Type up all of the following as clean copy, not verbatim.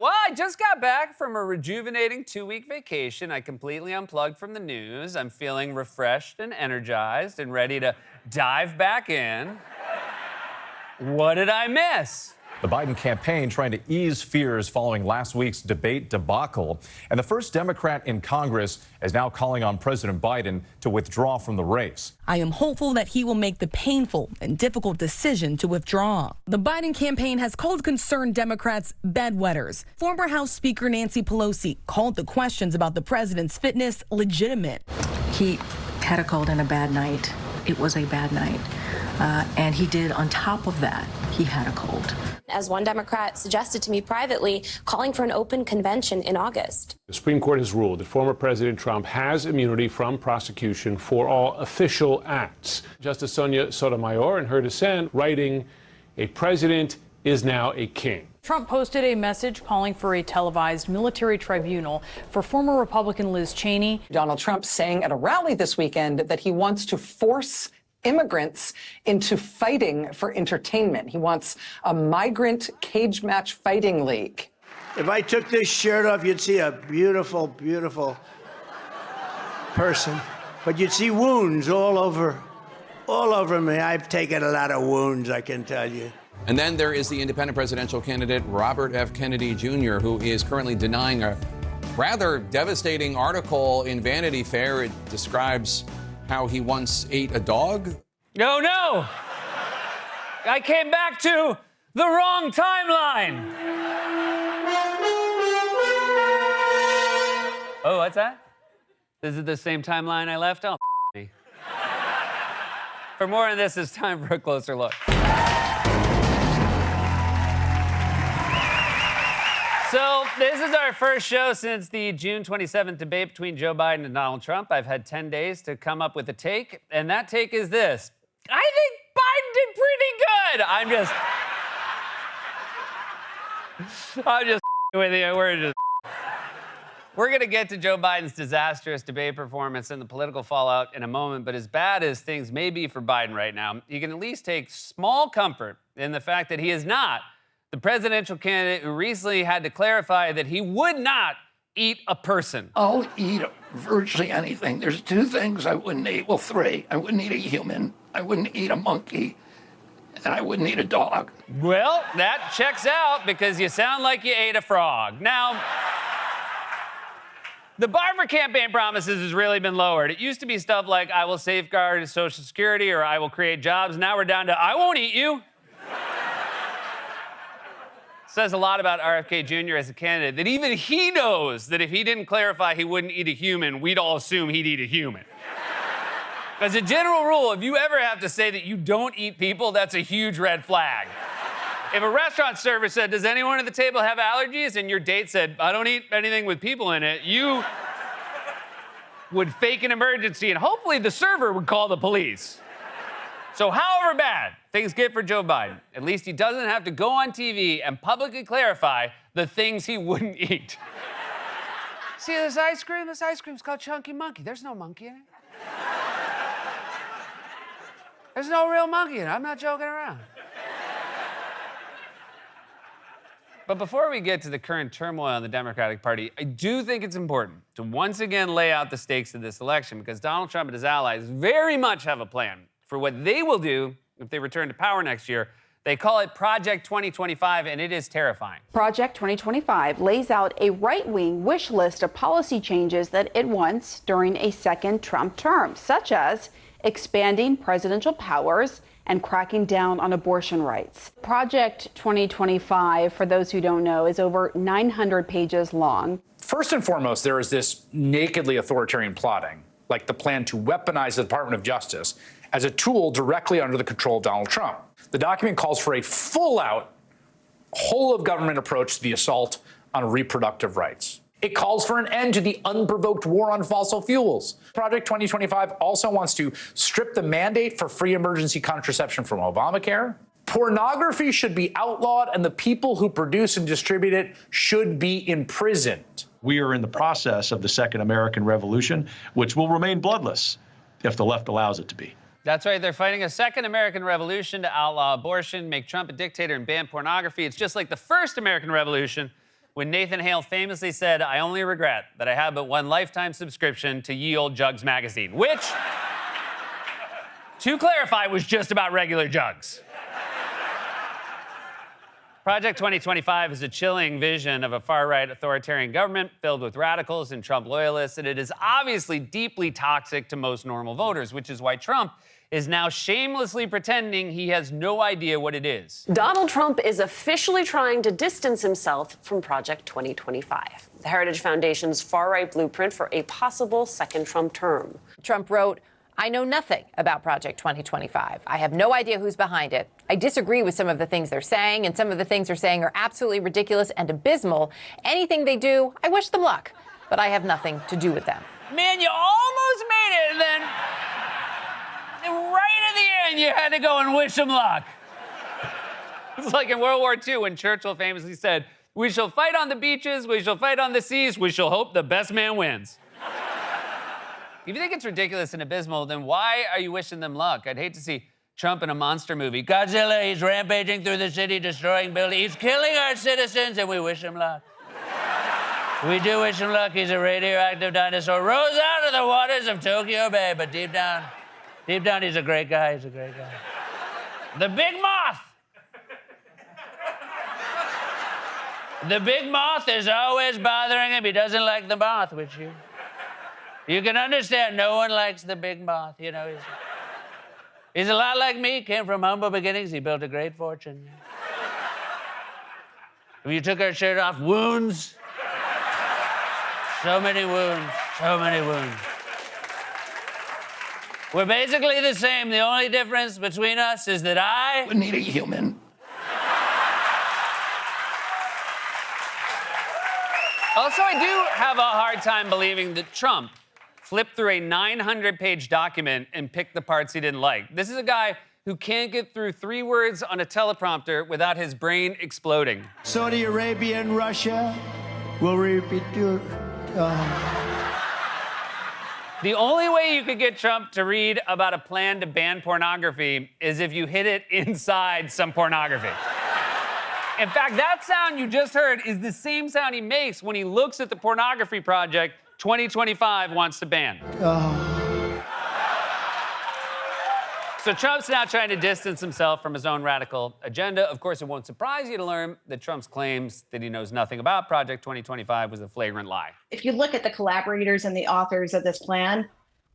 Well, I just got back from a rejuvenating 2-week vacation. I completely unplugged from the news. I'm feeling refreshed and energized and ready to dive back in. What did I miss? The Biden campaign trying to ease fears following last week's debate debacle. And the first Democrat in Congress is now calling on President Biden to withdraw from the race. I am hopeful that he will make the painful and difficult decision to withdraw. The Biden campaign has called concerned Democrats bedwetters. Former House Speaker Nancy Pelosi called the questions about the president's fitness legitimate. He had a cold and a bad night. It was a bad night. And he did, on top of that, he had a cold. As one Democrat suggested to me privately, calling for an open convention in August. The Supreme Court has ruled that former President Trump has immunity from prosecution for all official acts. Justice Sonia Sotomayor, in her dissent, writing, "A president is now a king." Trump posted a message calling for a televised military tribunal for former Republican Liz Cheney. Donald Trump saying at a rally this weekend that he wants to force immigrants into fighting for entertainment. He wants a migrant cage match fighting league. If I took this shirt off, you'd see a beautiful, beautiful person. But you'd see wounds all over me. I've taken a lot of wounds, I can tell you. And then there is the independent presidential candidate, Robert F. Kennedy Jr., who is currently denying a rather devastating article in Vanity Fair. It describes how he once ate a dog. No. I came back to the wrong timeline. Oh, what's that? Is it the same timeline I left? Oh, me. For more on this, it's time for a closer look. So this is our first show since the June 27th debate between Joe Biden and Donald Trump. I've had 10 days to come up with a take, and that take is this. I think Biden did pretty good. I'm just with you. We're going to get to Joe Biden's disastrous debate performance and the political fallout in a moment, but as bad as things may be for Biden right now, you can at least take small comfort in the fact that he is not the presidential candidate who recently had to clarify that he would not eat a person. I'll eat virtually anything. There's 2 things I wouldn't eat. Well, 3. I wouldn't eat a human. I wouldn't eat a monkey. And I wouldn't eat a dog. Well, that checks out because you sound like you ate a frog. Now, the bar for campaign promises has really been lowered. It used to be stuff like, I will safeguard Social Security or I will create jobs. Now we're down to, I won't eat you. Says a lot about RFK Jr. as a candidate that even he knows that if he didn't clarify he wouldn't eat a human, we'd all assume he'd eat a human. As a general rule, if you ever have to say that you don't eat people, that's a huge red flag. If a restaurant server said, does anyone at the table have allergies? And your date said, I don't eat anything with people in it, you would fake an emergency and hopefully the server would call the police. So however bad things get for Joe Biden, at least he doesn't have to go on TV and publicly clarify the things he wouldn't eat. See this ice cream? This ice cream's called Chunky Monkey. There's no monkey in it. There's no real monkey in it. I'm not joking around. But before we get to the current turmoil in the Democratic Party, I do think it's important to once again lay out the stakes of this election because Donald Trump and his allies very much have a plan for what they will do if they return to power next year. They call it Project 2025, and it is terrifying. Project 2025 lays out a right-wing wish list of policy changes that it wants during a second Trump term, such as expanding presidential powers and cracking down on abortion rights. Project 2025, for those who don't know, is over 900 pages long. First and foremost, there is this nakedly authoritarian plotting, like the plan to weaponize the Department of Justice as a tool directly under the control of Donald Trump. The document calls for a full-out, whole-of-government approach to the assault on reproductive rights. It calls for an end to the unprovoked war on fossil fuels. Project 2025 also wants to strip the mandate for free emergency contraception from Obamacare. Pornography should be outlawed, and the people who produce and distribute it should be imprisoned. We are in the process of the Second American Revolution, which will remain bloodless if the left allows it to be. That's right. They're fighting a second American revolution to outlaw abortion, make Trump a dictator, and ban pornography. It's just like the first American Revolution, when Nathan Hale famously said, "I only regret that I have but one lifetime subscription to Ye Olde Jugs magazine," which, to clarify, was just about regular jugs. Project 2025 is a chilling vision of a far-right authoritarian government filled with radicals and Trump loyalists, and it is obviously deeply toxic to most normal voters, which is why Trump is now shamelessly pretending he has no idea what it is. Donald Trump is officially trying to distance himself from Project 2025, the Heritage Foundation's far-right blueprint for a possible second Trump term. Trump wrote, "I know nothing about Project 2025. I have no idea who's behind it. I disagree with some of the things they're saying, and some of the things they're saying are absolutely ridiculous and abysmal. Anything they do, I wish them luck, but I have nothing to do with them." Man, you almost made it, and then right at the end, you had to go and wish him luck. It's like in World War II when Churchill famously said, "We shall fight on the beaches, we shall fight on the seas, we shall hope the best man wins." If you think it's ridiculous and abysmal, then why are you wishing them luck? I'd hate to see Trump in a monster movie. Godzilla, he's rampaging through the city, destroying buildings. He's killing our citizens, and we wish him luck. We do wish him luck. He's a radioactive dinosaur. Rose out of the waters of Tokyo Bay, but deep down, he's a great guy. He's a great guy. The Big Moth. The Big Moth is always bothering him. He doesn't like the moth, which you can understand. No one likes the Big Moth. You know, he's a lot like me. Came from humble beginnings. He built a great fortune. If you took our shirt off, wounds. So many wounds. So many wounds. We're basically the same. The only difference between us is that I wouldn't eat a human. Also, I do have a hard time believing that Trump flipped through a 900-page document and picked the parts he didn't like. This is a guy who can't get through 3 words on a teleprompter without his brain exploding. Saudi Arabia and Russia will repeat your. The only way you could get Trump to read about a plan to ban pornography is if you hid it inside some pornography. In fact, that sound you just heard is the same sound he makes when he looks at the pornography project 2025 wants to ban. So Trump's now trying to distance himself from his own radical agenda. Of course, it won't surprise you to learn that Trump's claims that he knows nothing about Project 2025 was a flagrant lie. If you look at the collaborators and the authors of this plan,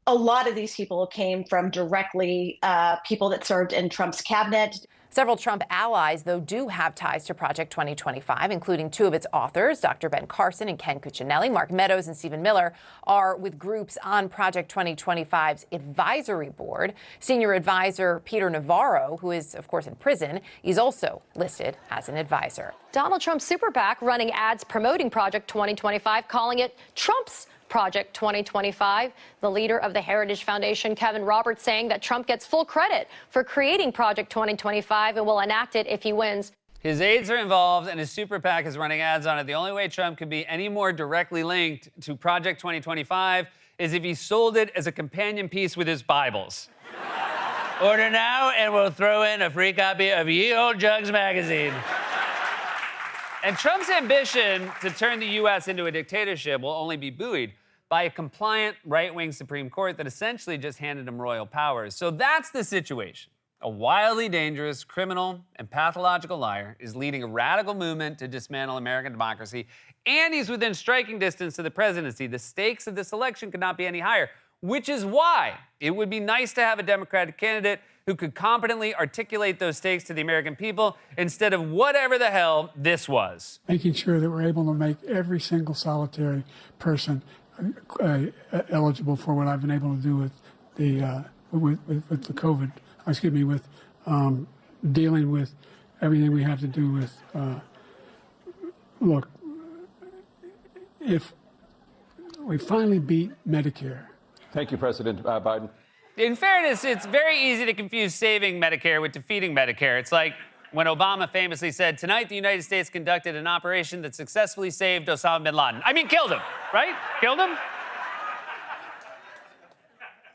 a lot of these people came from directly people that served in Trump's cabinet. Several Trump allies, though, do have ties to Project 2025, including 2 of its authors, Dr. Ben Carson and Ken Cuccinelli. Mark Meadows and Stephen Miller are with groups on Project 2025's advisory board. Senior advisor Peter Navarro, who is, of course, in prison, is also listed as an advisor. Donald Trump's super PAC running ads promoting Project 2025, calling it Trump's Project 2025. The leader of the Heritage Foundation, Kevin Roberts, saying that Trump gets full credit for creating Project 2025 and will enact it if he wins. His aides are involved, and his super PAC is running ads on it. The only way Trump could be any more directly linked to Project 2025 is if he sold it as a companion piece with his Bibles. Order now, and we'll throw in a free copy of Ye Olde Jugs magazine. And Trump's ambition to turn the U.S. into a dictatorship will only be buoyed by a compliant right-wing Supreme Court that essentially just handed him royal powers. So that's the situation. A wildly dangerous, criminal, and pathological liar is leading a radical movement to dismantle American democracy, and he's within striking distance to the presidency. The stakes of this election could not be any higher, which is why it would be nice to have a Democratic candidate who could competently articulate those stakes to the American people instead of whatever the hell this was. Making sure that we're able to make every single solitary person eligible for what I've been able to do with the COVID. With dealing with everything we have to do with. Look, if we finally beat Medicare. Thank you, President Biden. In fairness, it's very easy to confuse saving Medicare with defeating Medicare. It's like when Obama famously said, "Tonight, the United States conducted an operation that successfully saved Osama bin Laden." I mean, killed him, right? Killed him?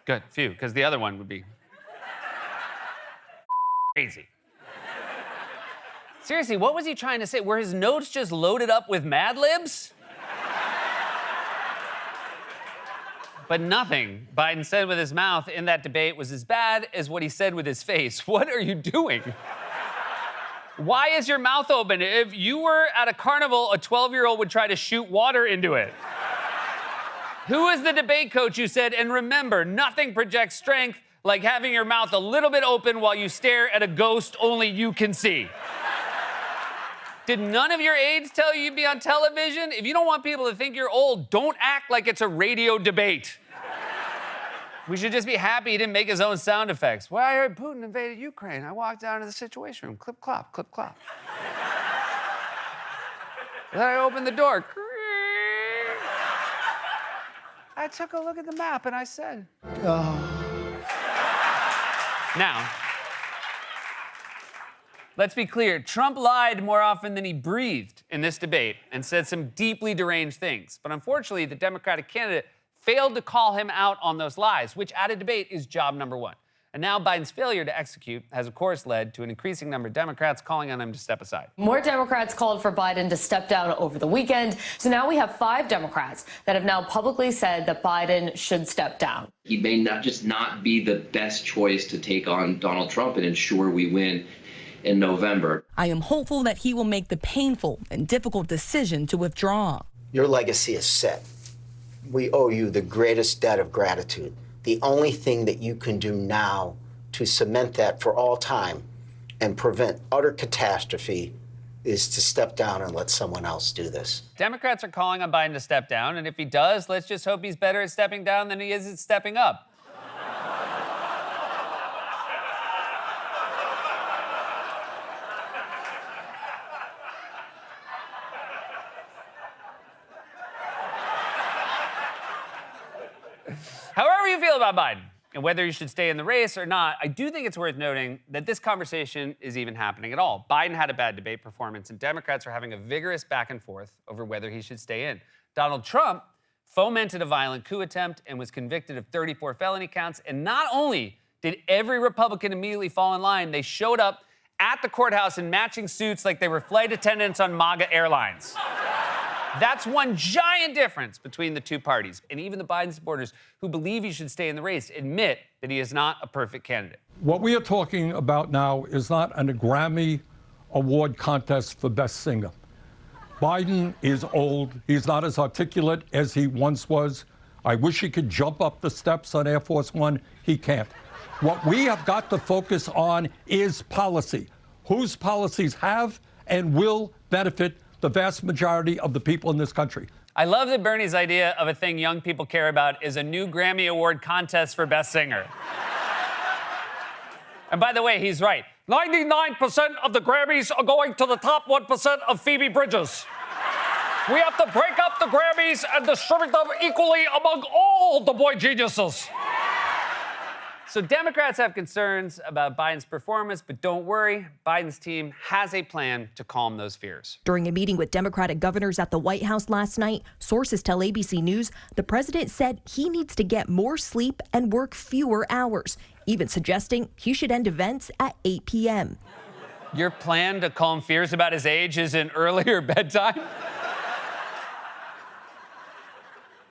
Good, phew, because the other one would be crazy. Seriously, what was he trying to say? Were his notes just loaded up with Mad Libs? But nothing Biden said with his mouth in that debate was as bad as what he said with his face. What are you doing? Why is your mouth open? If you were at a carnival, a 12-year-old would try to shoot water into it. Who is the debate coach who said, and remember, nothing projects strength like having your mouth a little bit open while you stare at a ghost only you can see? Did none of your aides tell you you'd be on television? If you don't want people to think you're old, don't act like it's a radio debate. We should just be happy he didn't make his own sound effects. Well, I heard Putin invaded Ukraine. I walked down to the Situation Room. Clip, clop, clip, clop. Then I opened the door. I took a look at the map and I said, Now, let's be clear. Trump lied more often than he breathed in this debate and said some deeply deranged things. But unfortunately, the Democratic candidate failed to call him out on those lies, which at a debate is job number one. And now Biden's failure to execute has, of course, led to an increasing number of Democrats calling on him to step aside. More Democrats called for Biden to step down over the weekend. So now we have 5 Democrats that have now publicly said that Biden should step down. He may not be the best choice to take on Donald Trump and ensure we win in November. I am hopeful that he will make the painful and difficult decision to withdraw. Your legacy is set. We owe you the greatest debt of gratitude. The only thing that you can do now to cement that for all time and prevent utter catastrophe is to step down and let someone else do this. Democrats are calling on Biden to step down, and if he does, let's just hope he's better at stepping down than he is at stepping up. However you feel about Biden, and whether you should stay in the race or not, I do think it's worth noting that this conversation is even happening at all. Biden had a bad debate performance, and Democrats are having a vigorous back and forth over whether he should stay in. Donald Trump fomented a violent coup attempt and was convicted of 34 felony counts. And not only did every Republican immediately fall in line, they showed up at the courthouse in matching suits like they were flight attendants on MAGA Airlines. That's one giant difference between the two parties. And even the Biden supporters who believe he should stay in the race admit that he is not a perfect candidate. What we are talking about now is not a Grammy Award contest for Best Singer. Biden is old. He's not as articulate as he once was. I wish he could jump up the steps on Air Force One. He can't. What we have got to focus on is policy. Whose policies have and will benefit the vast majority of the people in this country. I love that Bernie's idea of a thing young people care about is a new Grammy Award contest for Best Singer. And by the way, he's right. 99% of the Grammys are going to the top 1% of Phoebe Bridgers. We have to break up the Grammys and distribute them equally among all the boy geniuses. So Democrats have concerns about Biden's performance, but don't worry, Biden's team has a plan to calm those fears. During a meeting with Democratic governors at the White House last night, sources tell ABC News the president said he needs to get more sleep and work fewer hours, even suggesting he should end events at 8 p.m. Your plan to calm fears about his age is an earlier bedtime?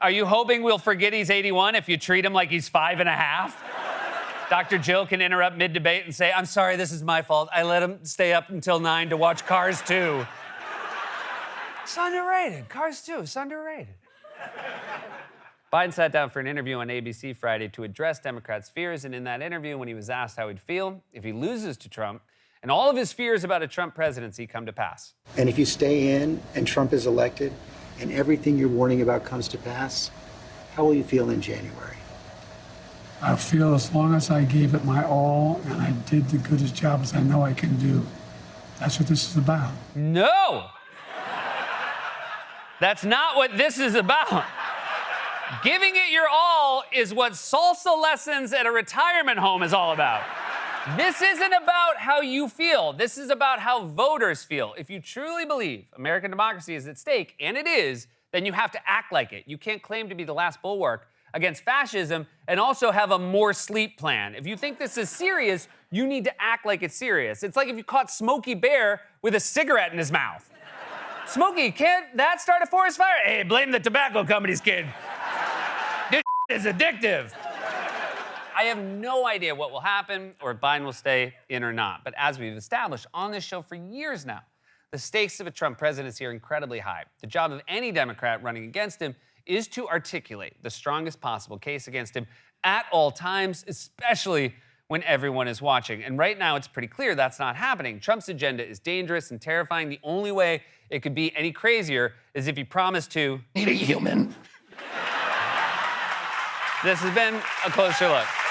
Are you hoping we'll forget he's 81 if you treat him like he's 5.5? Dr. Jill can interrupt mid-debate and say, I'm sorry, this is my fault. I let him stay up until 9 to watch Cars 2. It's underrated. Cars 2, it's underrated. Biden sat down for an interview on ABC Friday to address Democrats' fears, and in that interview, when he was asked how he'd feel if he loses to Trump, and all of his fears about a Trump presidency come to pass. And if you stay in and Trump is elected and everything you're warning about comes to pass, how will you feel in January? I feel as long as I gave it my all and I did the goodest job as I know I can do. That's what this is about. No! That's not what this is about. Giving it your all is what salsa lessons at a retirement home is all about. This isn't about how you feel. This is about how voters feel. If you truly believe American democracy is at stake, and it is, then you have to act like it. You can't claim to be the last bulwark against fascism and also have a more sleep plan. If you think this is serious, you need to act like it's serious. It's like if you caught Smokey Bear with a cigarette in his mouth. Smokey, can't that start a forest fire? Hey, blame the tobacco companies, kid. This is addictive. I have no idea what will happen or if Biden will stay in or not. But as we've established on this show for years now, the stakes of a Trump presidency are incredibly high. The job of any Democrat running against him is to articulate the strongest possible case against him at all times, especially when everyone is watching. And right now, it's pretty clear that's not happening. Trump's agenda is dangerous and terrifying. The only way it could be any crazier is if he promised to Need a human. This has been A Closer Look.